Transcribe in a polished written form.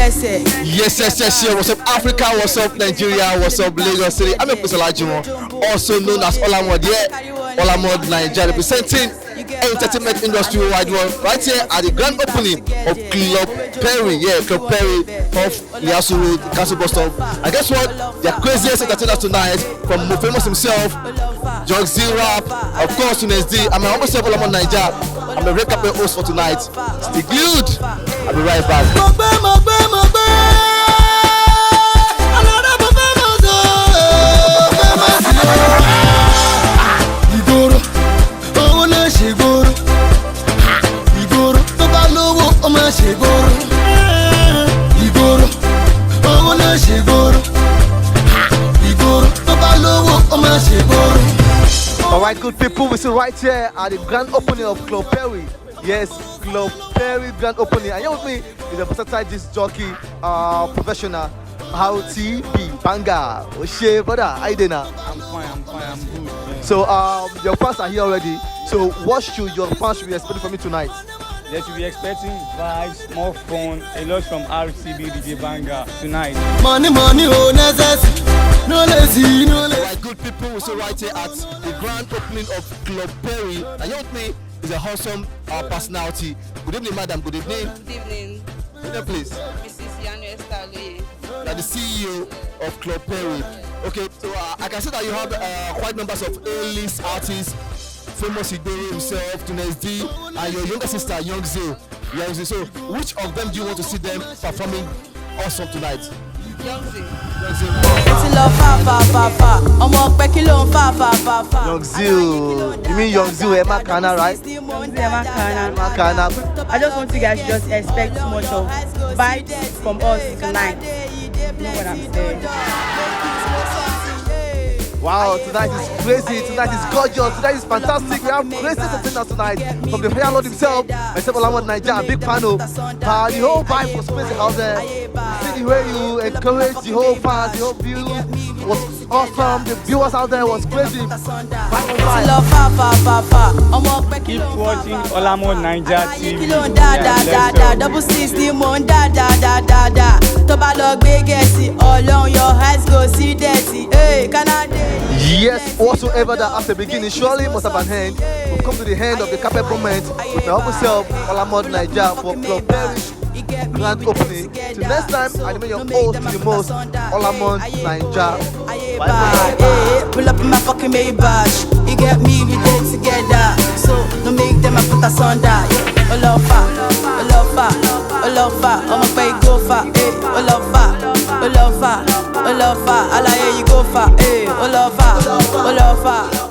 Yes. What's up, Africa? What's up, Nigeria? What's up, Lagos City? I'm a Olajimo, also known as Olamond. Olamond Naija, representing entertainment industry wide world, right here at the grand opening of Club Perry. Club Perry of Liasu Road, Castle Bus Stop. And guess what? The craziest entertainers tonight, from MoFamous himself, Jog Z Rap, of course, Tunes I'm my humble self, Olamond Naija. I'm a red carpet host for tonight. Stay glued. I'll be right back. Alright, good people, we're still right here at the grand opening of Club Perry. Yes, Club Perry grand opening. And here with me is a versatile disc jockey, professional, RTB, Banga. Oshe, brother, how you doing now? I'm fine, I'm good. Yeah. So, your fans are here already. So, what should your fans be expecting from me tonight? They should be expecting vibes, more fun, a lot from RTB DJ Banga tonight. Money, oh, necessity. No lazy, no lazy. Alright, good people, we're still right here at the grand opening of Club Perry. And here with me is a awesome personality. Good evening, madam. Good evening. Good evening. Good evening, please. Mrs. Yanu Estaloye. You are the CEO of Club Perry. Okay, so I can see that you have quite numbers of A-list artists, famous Igbo himself, Tunes D, and your younger sister, Young Z. So, which of them do you want to see them performing awesome tonight? Young Z. Young Z. You mean Young Z, Emma Kana, right? Emma Kana. I just want you guys to just expect too much of vibes from us tonight. You know what I'm saying? Wow, tonight is crazy, tonight is gorgeous, tonight is fantastic. We have crazy entertainers tonight from the Royal Lord himself, myself, Olamond Naija, big panel. The whole vibe was crazy out there. See the way you encouraged the whole fans, the whole view was awesome. The viewers out there was crazy. Keep watching Olamond Naija TV. Double six, your eyes go see dirty. Hey, can I? Yes, whatsoever that has a beginning surely must have an end. We've come to the end of the carpet moment with my humble self, Olamond Naija, for Club Perry grand opening. Till next time, I remain your host to the most, Olamond Naija. Bye. Pull up in my fucking Maybach. You get me, we did together. So don't make them I put us under. Olofa, I'ma pay go far. Olofa, I like you go far. Olofa.